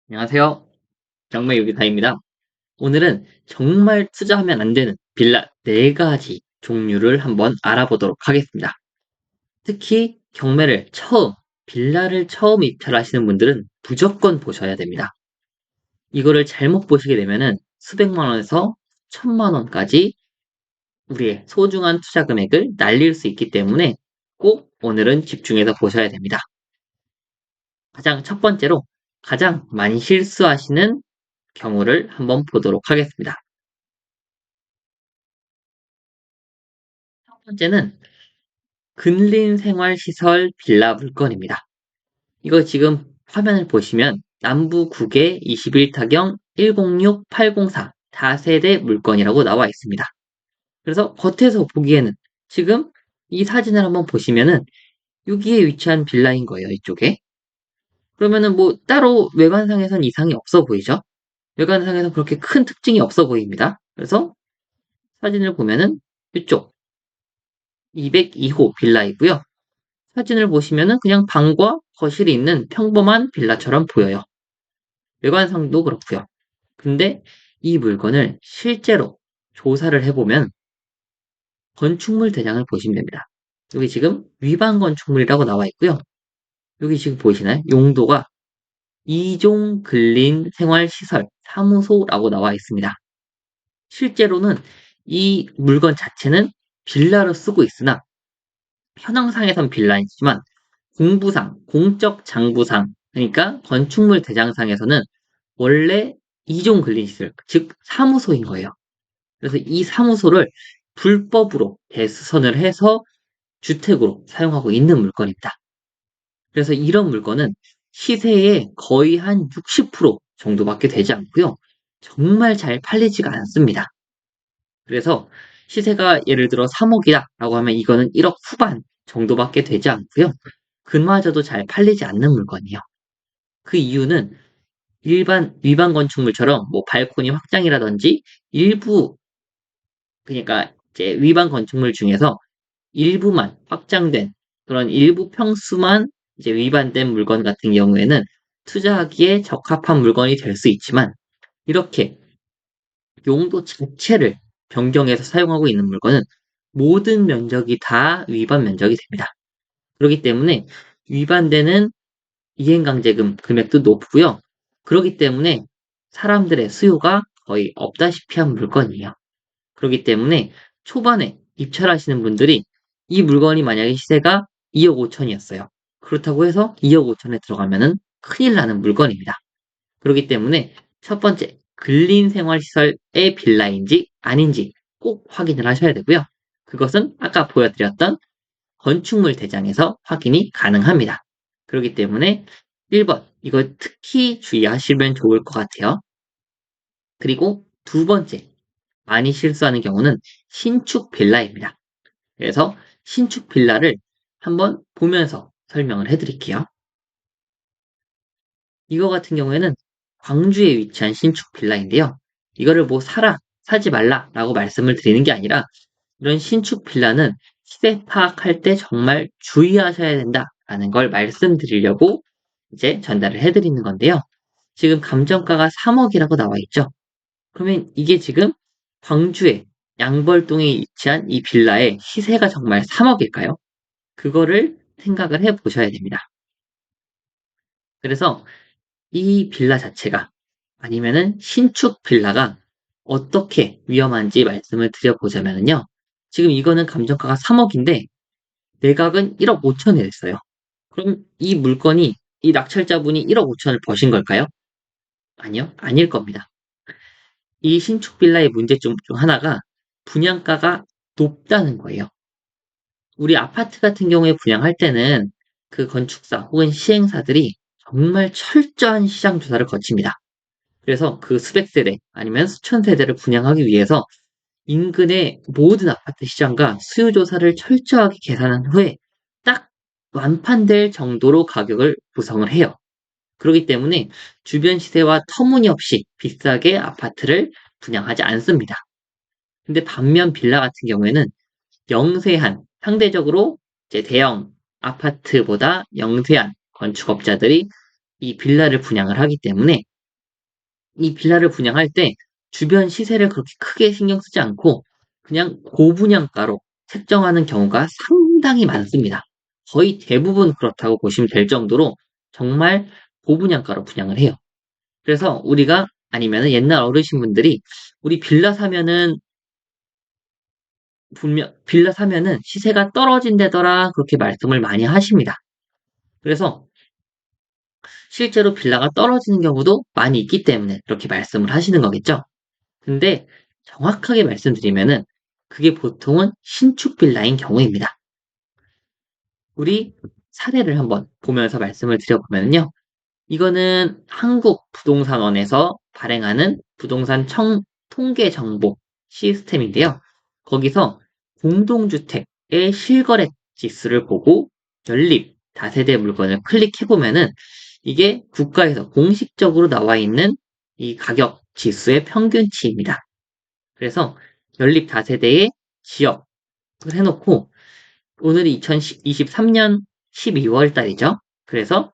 안녕하세요. 경매 유기타입니다. 오늘은 정말 투자하면 안 되는 빌라 4가지 종류를 한번 알아보도록 하겠습니다. 특히 빌라를 처음 입찰하시는 분들은 무조건 보셔야 됩니다. 이거를 잘못 보시게 되면은 수백만 원에서 천만 원까지 우리의 소중한 투자 금액을 날릴 수 있기 때문에 꼭 오늘은 집중해서 보셔야 됩니다. 가장 첫 번째로 가장 많이 실수하시는 경우를 한번 보도록 하겠습니다. 첫 번째는 근린생활시설 빌라 물건입니다. 이거 지금 화면을 보시면 남부국의 21타경 106804 다세대 물건이라고 나와 있습니다. 그래서 겉에서 보기에는 지금 이 사진을 한번 보시면은 여기에 위치한 빌라인 거예요, 이쪽에. 그러면은 뭐 따로 외관상에선 이상이 없어 보이죠? 외관상에선 그렇게 큰 특징이 없어 보입니다. 그래서 사진을 보면은 이쪽 202호 빌라이고요. 사진을 보시면은 그냥 방과 거실이 있는 평범한 빌라처럼 보여요. 외관상도 그렇고요. 근데 이 물건을 실제로 조사를 해보면 건축물 대장을 보시면 됩니다. 여기 지금 위반 건축물이라고 나와 있고요. 여기 지금 보이시나요? 용도가 2종 근린 생활시설 사무소라고 나와 있습니다. 실제로는 이 물건 자체는 빌라로 쓰고 있으나 현황상에선 빌라이지만 공부상, 공적 장부상, 그러니까 건축물 대장상에서는 원래 이종 근린시설, 즉 사무소인 거예요. 그래서 이 사무소를 불법으로 대수선을 해서 주택으로 사용하고 있는 물건입니다. 그래서 이런 물건은 시세의 거의 한 60% 정도밖에 되지 않고요. 정말 잘 팔리지가 않습니다. 그래서 시세가 예를 들어 3억이다라고 하면 이거는 1억 후반 정도밖에 되지 않고요. 그마저도 잘 팔리지 않는 물건이에요. 그 이유는 일반 위반 건축물처럼 뭐 발코니 확장이라든지 일부 그러니까 이제 위반 건축물 중에서 일부만 확장된 그런 일부 평수만 이제 위반된 물건 같은 경우에는 투자하기에 적합한 물건이 될 수 있지만 이렇게 용도 자체를 변경해서 사용하고 있는 물건은 모든 면적이 다 위반 면적이 됩니다. 그렇기 때문에 위반되는 이행강제금 금액도 높고요. 그렇기 때문에 사람들의 수요가 거의 없다시피 한 물건이에요. 그렇기 때문에 초반에 입찰하시는 분들이 이 물건이 만약에 시세가 2억 5천이었어요. 그렇다고 해서 2억 5천에 들어가면은 큰일 나는 물건입니다. 그렇기 때문에 첫 번째, 근린생활시설의 빌라인지 아닌지 꼭 확인을 하셔야 되고요. 그것은 아까 보여드렸던 건축물 대장에서 확인이 가능합니다. 그렇기 때문에 1번, 이거 특히 주의하시면 좋을 것 같아요. 그리고 두 번째, 많이 실수하는 경우는 신축 빌라입니다. 그래서 신축 빌라를 한번 보면서 설명을 해드릴게요. 이거 같은 경우에는 광주에 위치한 신축 빌라인데요. 이거를 뭐 사지 말라라고 말씀을 드리는 게 아니라 이런 신축 빌라는 시세 파악할 때 정말 주의하셔야 된다라는 걸 말씀드리려고 이제 전달을 해드리는 건데요. 지금 감정가가 3억이라고 나와 있죠. 그러면 이게 지금 광주의 양벌동에 위치한 이 빌라의 시세가 정말 3억일까요? 그거를 생각을 해 보셔야 됩니다. 그래서 이 빌라 자체가 아니면은 신축 빌라가 어떻게 위험한지 말씀을 드려보자면요. 지금 이거는 감정가가 3억인데 매각은 1억 5천에 됐어요. 그럼 이 물건이 이 낙찰자분이 1억 5천을 버신 걸까요? 아니요, 아닐 겁니다. 이 신축 빌라의 문제점 중 하나가 분양가가 높다는 거예요. 우리 아파트 같은 경우에 분양할 때는 그 건축사 혹은 시행사들이 정말 철저한 시장 조사를 거칩니다. 그래서 그 수백 세대 아니면 수천 세대를 분양하기 위해서 인근의 모든 아파트 시장과 수요 조사를 철저하게 계산한 후에 딱 완판될 정도로 가격을 구성을 해요. 그렇기 때문에 주변 시세와 터무니없이 비싸게 아파트를 분양하지 않습니다. 근데 반면 빌라 같은 경우에는 영세한, 상대적으로 이제 대형 아파트보다 영세한 건축업자들이 이 빌라를 분양을 하기 때문에 이 빌라를 분양할 때 주변 시세를 그렇게 크게 신경 쓰지 않고 그냥 고분양가로 책정하는 경우가 상당히 많습니다. 거의 대부분 그렇다고 보시면 될 정도로 정말 고분양가로 분양을 해요. 그래서 우리가 아니면은 옛날 어르신분들이 우리 빌라 사면은 시세가 떨어진다더라 그렇게 말씀을 많이 하십니다. 그래서 실제로 빌라가 떨어지는 경우도 많이 있기 때문에 그렇게 말씀을 하시는 거겠죠. 근데 정확하게 말씀드리면은 그게 보통은 신축 빌라인 경우입니다. 우리 사례를 한번 보면서 말씀을 드려보면요. 이거는 한국부동산원에서 발행하는 부동산 통계 정보 시스템인데요. 거기서 공동주택의 실거래 지수를 보고 연립 다세대 물건을 클릭해보면은 이게 국가에서 공식적으로 나와 있는 이 가격 지수의 평균치입니다. 그래서 연립 다세대의 지역을 해놓고 오늘이 2023년 12월 달이죠. 그래서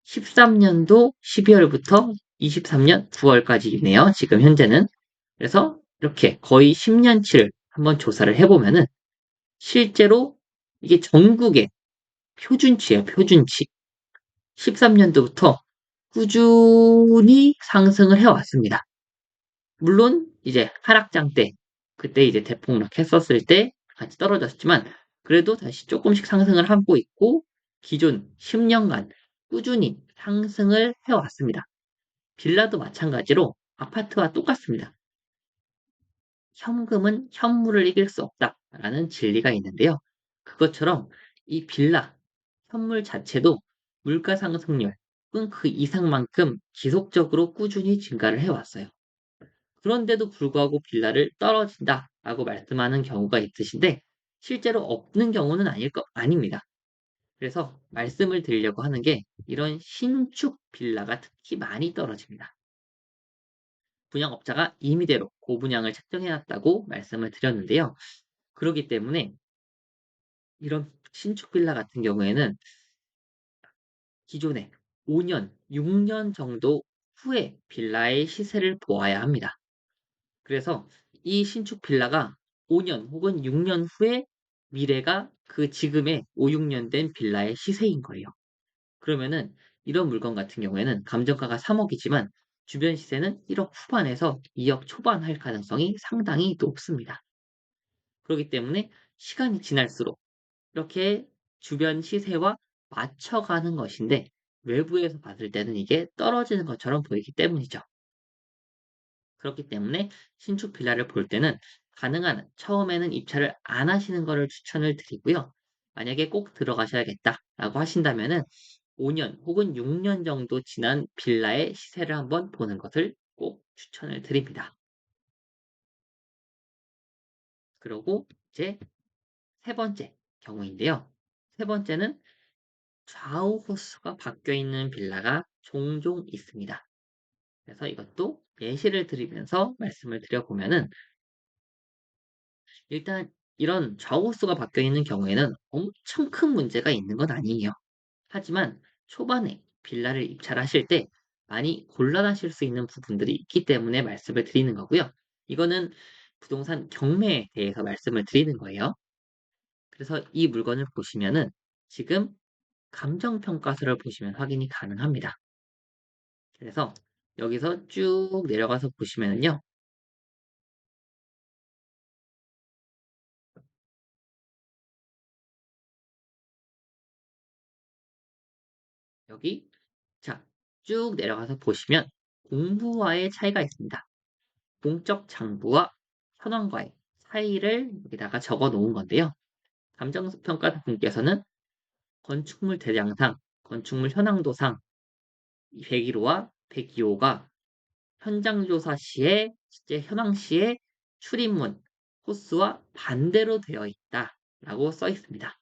13년도 12월부터 23년 9월까지네요. 지금 현재는. 그래서 이렇게 거의 10년치를 한번 조사를 해보면은 실제로 이게 전국의 표준치예요. 표준치. 13년도부터 꾸준히 상승을 해왔습니다. 물론 이제 하락장 때 그때 이제 대폭락 했었을 때 같이 떨어졌지만 그래도 다시 조금씩 상승을 하고 있고 기존 10년간 꾸준히 상승을 해왔습니다. 빌라도 마찬가지로 아파트와 똑같습니다. 현금은 현물을 이길 수 없다라는 진리가 있는데요. 그것처럼 이 빌라, 현물 자체도 물가 상승률 혹은 그 이상만큼 지속적으로 꾸준히 증가를 해왔어요. 그런데도 불구하고 빌라를 떨어진다라고 말씀하는 경우가 있으신데 실제로 없는 경우는 아닙니다. 그래서 말씀을 드리려고 하는 게 이런 신축 빌라가 특히 많이 떨어집니다. 분양업자가 임의대로 고분양을 책정해놨다고 말씀을 드렸는데요. 그렇기 때문에 이런 신축 빌라 같은 경우에는 기존에 5년, 6년 정도 후에 빌라의 시세를 보아야 합니다. 그래서 이 신축 빌라가 5년 혹은 6년 후에 미래가 그 지금의 5, 6년 된 빌라의 시세인 거예요. 그러면은 이런 물건 같은 경우에는 감정가가 3억이지만 주변 시세는 1억 후반에서 2억 초반 할 가능성이 상당히 높습니다. 그렇기 때문에 시간이 지날수록 이렇게 주변 시세와 맞춰가는 것인데 외부에서 봤을 때는 이게 떨어지는 것처럼 보이기 때문이죠. 그렇기 때문에 신축 빌라를 볼 때는 가능한 한 처음에는 입찰을 안 하시는 것을 추천을 드리고요. 만약에 꼭 들어가셔야겠다라고 하신다면은 5년 혹은 6년 정도 지난 빌라의 시세를 한번 보는 것을 꼭 추천을 드립니다. 그리고 이제 세 번째 경우인데요. 세 번째는 좌우 호수가 바뀌어 있는 빌라가 종종 있습니다. 그래서 이것도 예시를 드리면서 말씀을 드려보면은 일단 이런 좌우 호수가 바뀌어 있는 경우에는 엄청 큰 문제가 있는 건 아니에요. 하지만 초반에 빌라를 입찰하실 때 많이 곤란하실 수 있는 부분들이 있기 때문에 말씀을 드리는 거고요. 이거는 부동산 경매에 대해서 말씀을 드리는 거예요. 그래서 이 물건을 보시면은 지금 감정평가서를 보시면 확인이 가능합니다. 그래서 여기서 쭉 내려가서 보시면은요. 여기 자, 쭉 내려가서 보시면 공부와의 차이가 있습니다. 공적 장부와 현황과의 차이를 여기다가 적어 놓은 건데요. 감정평가 분께서는 건축물 대장상, 건축물 현황도상 101호와 102호가 현장 조사 시에 실제 현황 시에 출입문 호수와 반대로 되어 있다라고 써 있습니다.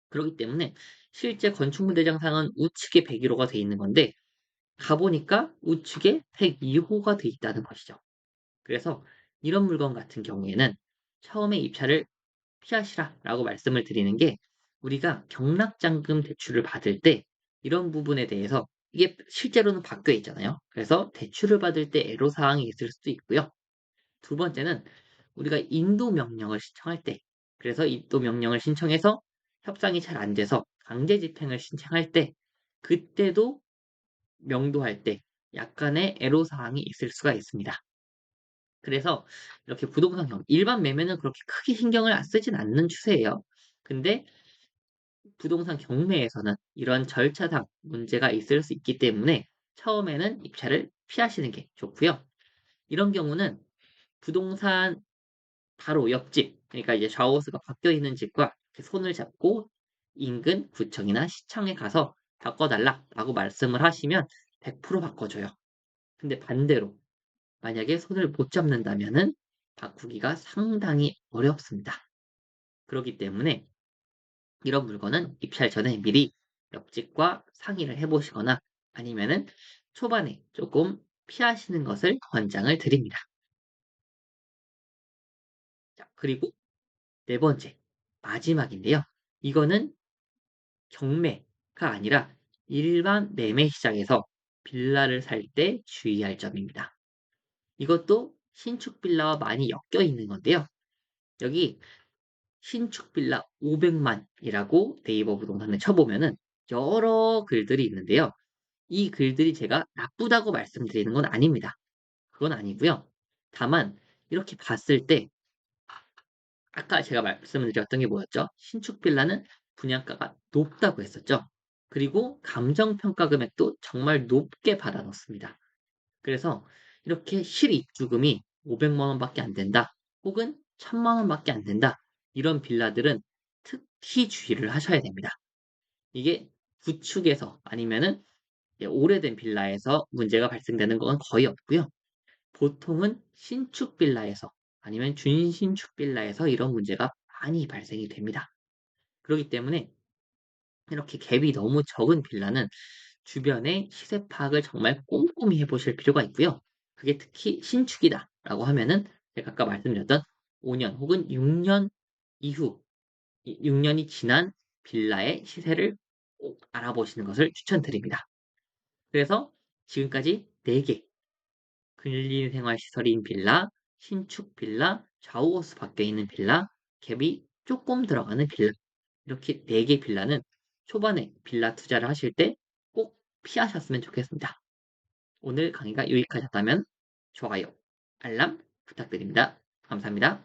그렇기 때문에 실제 건축물 대장상은 우측에 101호가 되어 있는 건데 가보니까 우측에 102호가 되어 있다는 것이죠. 그래서 이런 물건 같은 경우에는 처음에 입찰을 피하시라라고 말씀을 드리는 게 우리가 경락잔금 대출을 받을 때 이런 부분에 대해서 이게 실제로는 바뀌어 있잖아요. 그래서 대출을 받을 때 애로사항이 있을 수도 있고요. 두 번째는 우리가 인도 명령을 신청할 때, 그래서 인도 명령을 신청해서 협상이 잘 안 돼서 강제 집행을 신청할 때, 그때도 명도할 때 약간의 애로사항이 있을 수가 있습니다. 그래서 이렇게 부동산 일반 매매는 그렇게 크게 신경을 쓰진 않는 추세예요. 근데 부동산 경매에서는 이런 절차상 문제가 있을 수 있기 때문에 처음에는 입찰을 피하시는 게 좋고요. 이런 경우는 부동산 바로 옆집, 그러니까 이제 좌우호수가 바뀌어 있는 집과 손을 잡고 인근 구청이나 시청에 가서 바꿔달라라고 말씀을 하시면 100% 바꿔줘요. 근데 반대로 만약에 손을 못 잡는다면은 바꾸기가 상당히 어렵습니다. 그렇기 때문에 이런 물건은 입찰 전에 미리 옆집과 상의를 해보시거나 아니면은 초반에 조금 피하시는 것을 권장을 드립니다. 자, 그리고 네 번째, 마지막인데요. 이거는 경매가 아니라 일반 매매 시장에서 빌라를 살 때 주의할 점입니다. 이것도 신축 빌라와 많이 엮여 있는 건데요. 여기 신축 빌라 500만이라고 네이버 부동산에 쳐보면은 여러 글들이 있는데요. 이 글들이 제가 나쁘다고 말씀드리는 건 아닙니다. 그건 아니고요. 다만 이렇게 봤을 때 아까 제가 말씀을 드렸던 게 뭐였죠? 신축 빌라는 분양가가 높다고 했었죠. 그리고 감정평가 금액도 정말 높게 받아놓습니다. 그래서 이렇게 실입주금이 500만 원밖에 안 된다. 혹은 1000만 원밖에 안 된다. 이런 빌라들은 특히 주의를 하셔야 됩니다. 이게 구축에서 아니면은 오래된 빌라에서 문제가 발생되는 건 거의 없고요. 보통은 신축 빌라에서 아니면 준신축 빌라에서 이런 문제가 많이 발생이 됩니다. 그렇기 때문에 이렇게 갭이 너무 적은 빌라는 주변의 시세 파악을 정말 꼼꼼히 해보실 필요가 있고요. 그게 특히 신축이다라고 하면은 제가 아까 말씀드렸던 5년 혹은 6년 이후, 6년이 지난 빌라의 시세를 꼭 알아보시는 것을 추천드립니다. 그래서 지금까지 4개, 근린생활시설인 빌라, 신축 빌라, 좌우호수 밖에 있는 빌라, 갭이 조금 들어가는 빌라. 이렇게 4개 빌라는 초반에 빌라 투자를 하실 때 꼭 피하셨으면 좋겠습니다. 오늘 강의가 유익하셨다면 좋아요, 알람 부탁드립니다. 감사합니다.